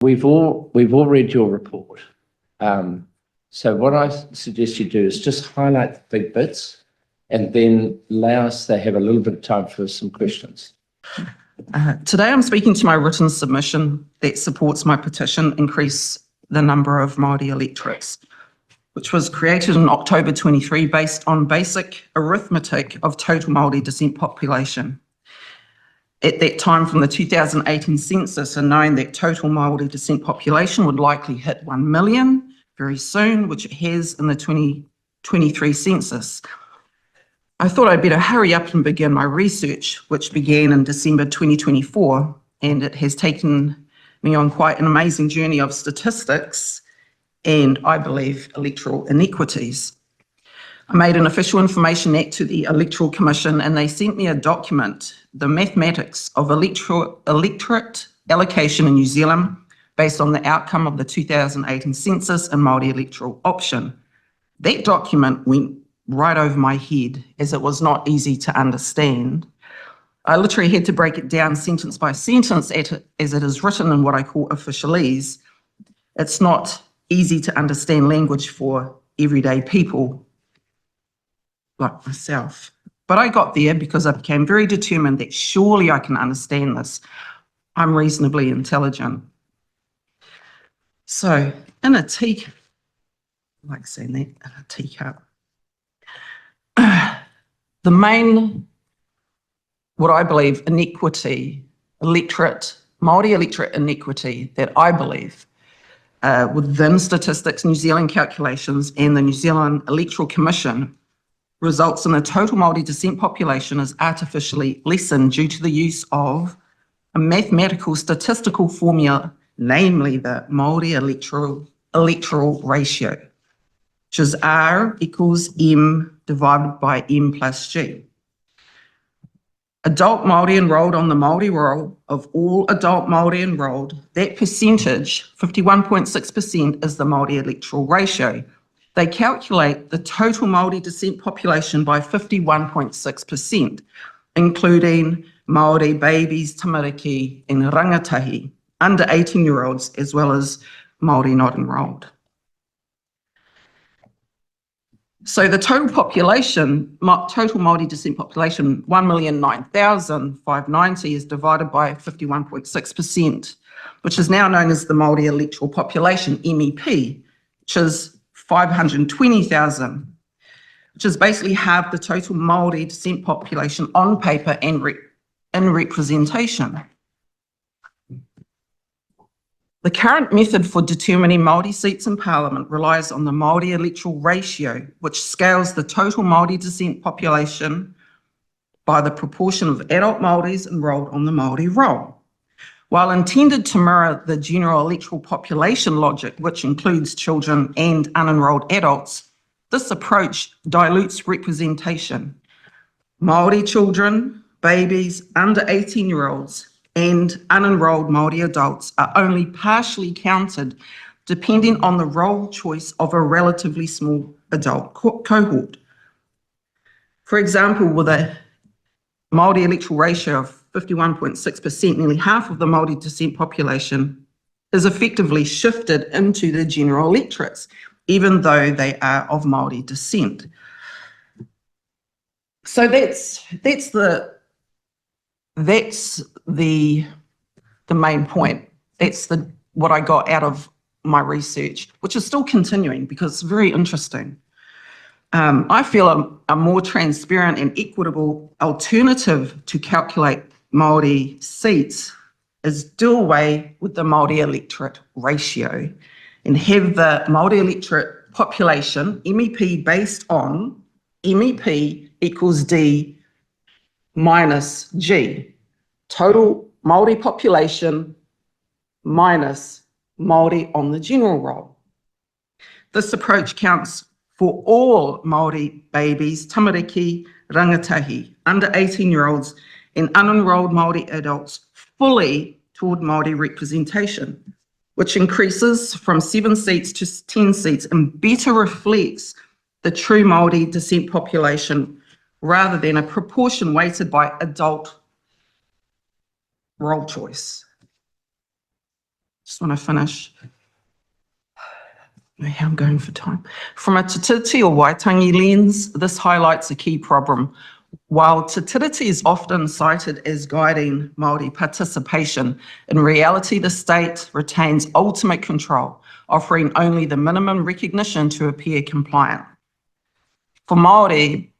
we've all read your report. So what I suggest you do is just highlight the big bits and then allow us to have a little bit of time for some questions. Today I'm speaking to my written submission that supports my petition, Increase the Number of Māori Electorates, which was created in October 23 based on basic arithmetic of total Māori descent population. At that time from the 2018 census, and knowing that total Māori descent population would likely hit 1 million very soon, which it has in the 2023 census, I thought I'd better hurry up and begin my research, which began in December 2024, and it has taken me on quite an amazing journey of statistics and, I believe, electoral inequities. I made an official information act to the Electoral Commission, and they sent me a document, the mathematics of electorate allocation in New Zealand based on the outcome of the 2018 census and Māori electoral option. That document went right over my head as it was not easy to understand. I literally had to break it down sentence by sentence as it is written in what I call officialese. It's not easy to understand language for everyday people like myself. But I got there because I became very determined that surely I can understand this. I'm reasonably intelligent. So in a teacup, I like saying that, in a teacup, the main, what I believe, inequity, Māori electorate inequity that I believe within Statistics New Zealand calculations and the New Zealand Electoral Commission results in the total Māori descent population is artificially lessened due to the use of a mathematical statistical formula, namely the Māori electoral ratio, which is R equals M divided by M plus G. Adult Māori enrolled on the Māori roll, of all adult Māori enrolled, that percentage, 51.6%, is the Māori electoral ratio. They calculate the total Māori descent population by 51.6%, including Māori babies, tamariki and rangatahi, under 18-year-olds, as well as Māori not enrolled. So the total population, total Māori descent population, 1,009,590 is divided by 51.6%, which is now known as the Māori electoral population, MEP, which is 520,000, which is basically half the total Māori descent population on paper and in representation. The current method for determining Māori seats in Parliament relies on the Māori electoral ratio, which scales the total Māori descent population by the proportion of adult Māoris enrolled on the Māori roll. While intended to mirror the general electoral population logic, which includes children and unenrolled adults, this approach dilutes representation. Māori children, babies, under 18-year-olds, and unenrolled Māori adults are only partially counted depending on the role choice of a relatively small adult cohort. For example, with a Māori electoral ratio of 51.6%, nearly half of the Māori descent population is effectively shifted into the general electorates, even though they are of Māori descent. So that's the main point. That's what I got out of my research, which is still continuing because it's very interesting. I feel a more transparent and equitable alternative to calculate Māori seats is do away with the Māori electorate ratio and have the Māori electorate population, MEP, based on MEP equals D minus G, total Māori population minus Māori on the general roll. This approach counts for all Māori babies, tamariki, rangatahi, under 18-year-olds and unenrolled Māori adults fully toward Māori representation, which increases from 7 seats to 10 seats and better reflects the true Māori descent population rather than a proportion weighted by adult role choice. just want to finish. How I'm going for time. From a Te Tiriti or Waitangi lens, this highlights a key problem. While Te Tiriti is often cited as guiding Māori participation, in reality the state retains ultimate control, offering only the minimum recognition to appear compliant. For Māori,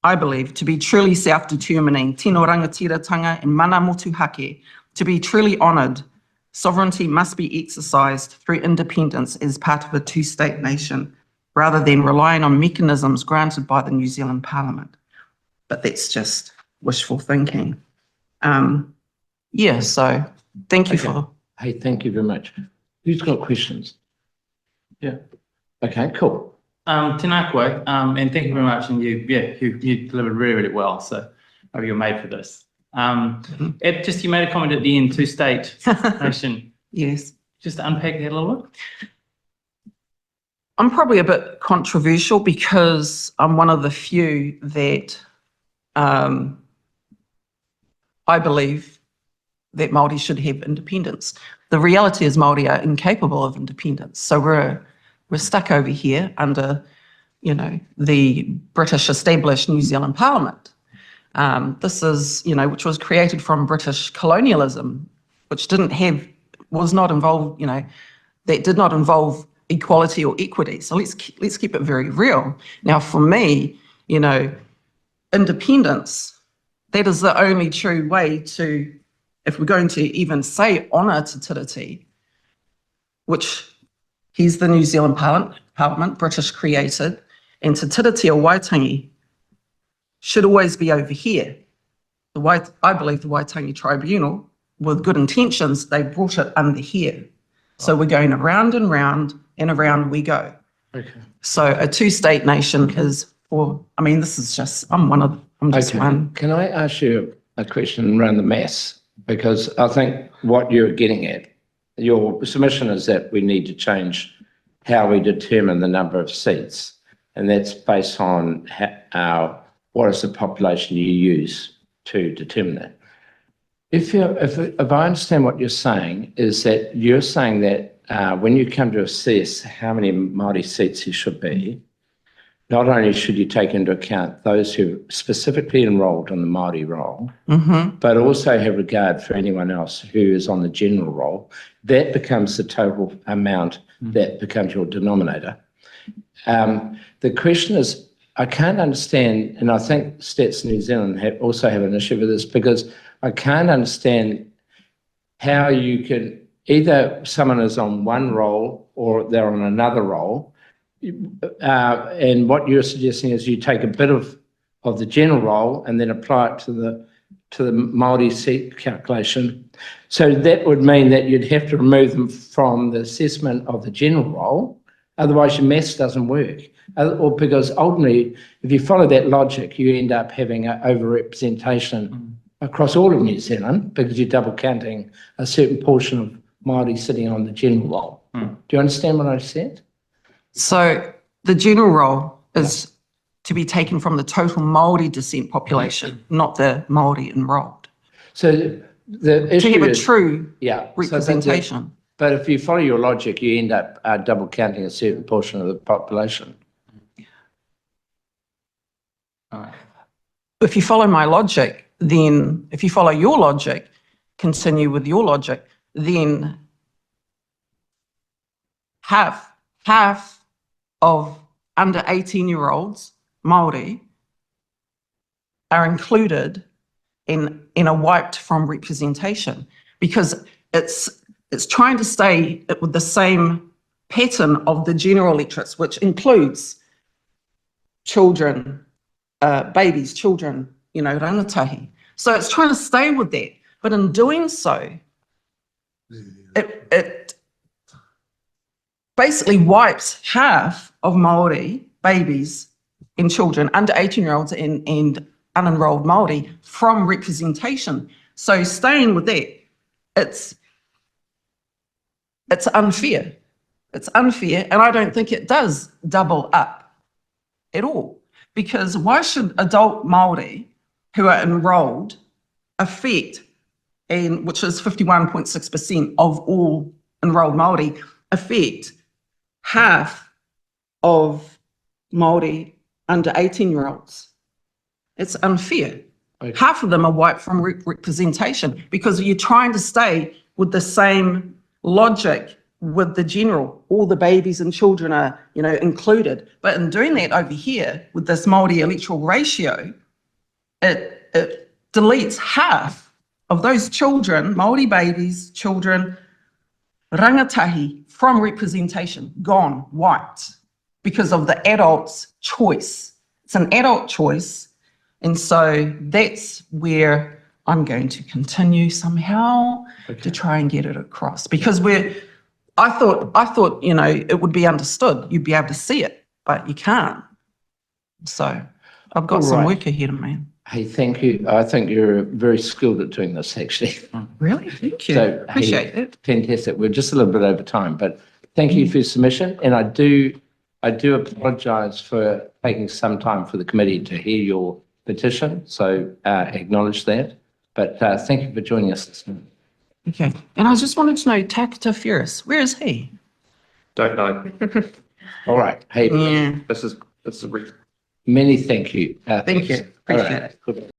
I believe, to be truly self-determining, tino rangatiratanga and mana motuhake, to be truly honoured, sovereignty must be exercised through independence as part of a two-state nation, rather than relying on mechanisms granted by the New Zealand Parliament. But that's just wishful thinking. Yeah, so thank you for... Hey, thank you very much. Who's got questions? Yeah. Okay, cool. Tēnā koe, and thank you very much. And you delivered really, really well. So you're made for this. You made a comment at the end, two-state nation. Yes. Just to unpack that a little bit. I'm probably a bit controversial because I'm one of the few that I believe that Māori should have independence. The reality is Māori are incapable of independence. So we're stuck over here under, you know, the British established New Zealand Parliament. This is, you know, which was created from British colonialism, which was not involved, you know, that did not involve equality or equity. So let's keep it very real. Now, for me, you know, independence, that is the only true way to, if we're going to even say honour Te Tiriti, which he's the New Zealand Parliament, British created, and Te Tiriti or Waitangi should always be over here. I believe the Waitangi Tribunal, with good intentions, they brought it under here. So we're going around and round and around we go. Okay. So a two-state nation is for, I mean, this is just, I'm just one. Can I ask you a question around the maths? Because I think what you're getting at, your submission is that we need to change how we determine the number of seats. And that's based on what is the population you use to determine that. If I understand what you're saying, is that you're saying that when you come to assess how many Māori seats there should be, not only should you take into account those who specifically enrolled on the Māori roll, but also have regard for anyone else who is on the general roll. That becomes the total amount that becomes your denominator. The question is, I can't understand, and I think Stats New Zealand also have an issue with this, because I can't understand how you can, either someone is on one roll or they're on another roll, and what you're suggesting is you take a bit of the general roll and then apply it to the Māori seat calculation. So that would mean that you'd have to remove them from the assessment of the general roll, otherwise your maths doesn't work. Or because ultimately, if you follow that logic, you end up having an overrepresentation across all of New Zealand, because you're double counting a certain portion of Māori sitting on the general roll. Do you understand what I said? So the general roll is to be taken from the total Māori descent population, not the Māori enrolled. So the issue to have a is, true yeah, representation. But if you follow your logic, you end up double counting a certain portion of the population. If you follow my logic, then if you follow your logic, continue with your logic, then half of under 18-year-olds, Māori, are included in a wiped from representation, because it's trying to stay with the same pattern of the general electorates, which includes children, babies, children, you know, rangatahi. So it's trying to stay with that. But in doing so, it basically wipes half of Māori babies and children under 18-year-olds and unenrolled Māori from representation. So staying with that, it's unfair. It's unfair, and I don't think it does double up at all. Because why should adult Māori who are enrolled affect, which is 51.6% of all enrolled Māori affect half of Māori under 18-year-olds. It's unfair. Okay. Half of them are white from representation because you're trying to stay with the same logic with the general. All the babies and children are, included. But in doing that over here with this Māori electoral ratio, it deletes half of those children, Māori babies, children, rangatahi from representation, gone, wiped, because of the adult's choice. It's an adult choice. And so that's where I'm going to continue somehow to try and get it across, because I thought, it would be understood. You'd be able to see it, but you can't. So I've got some work ahead of me. Hey, thank you. I think you're very skilled at doing this, actually. Really? Thank you. So, Appreciate it. Fantastic. We're just a little bit over time, but thank you for your submission. And I do apologise for taking some time for the committee to hear your petition. So acknowledge that. But thank you for joining us this morning. Okay. And I just wanted to know, Takata Ferris, where is he? Don't know. All right. Hey, Yeah. This is many thank you. Thank you. All Appreciate right. it. Good.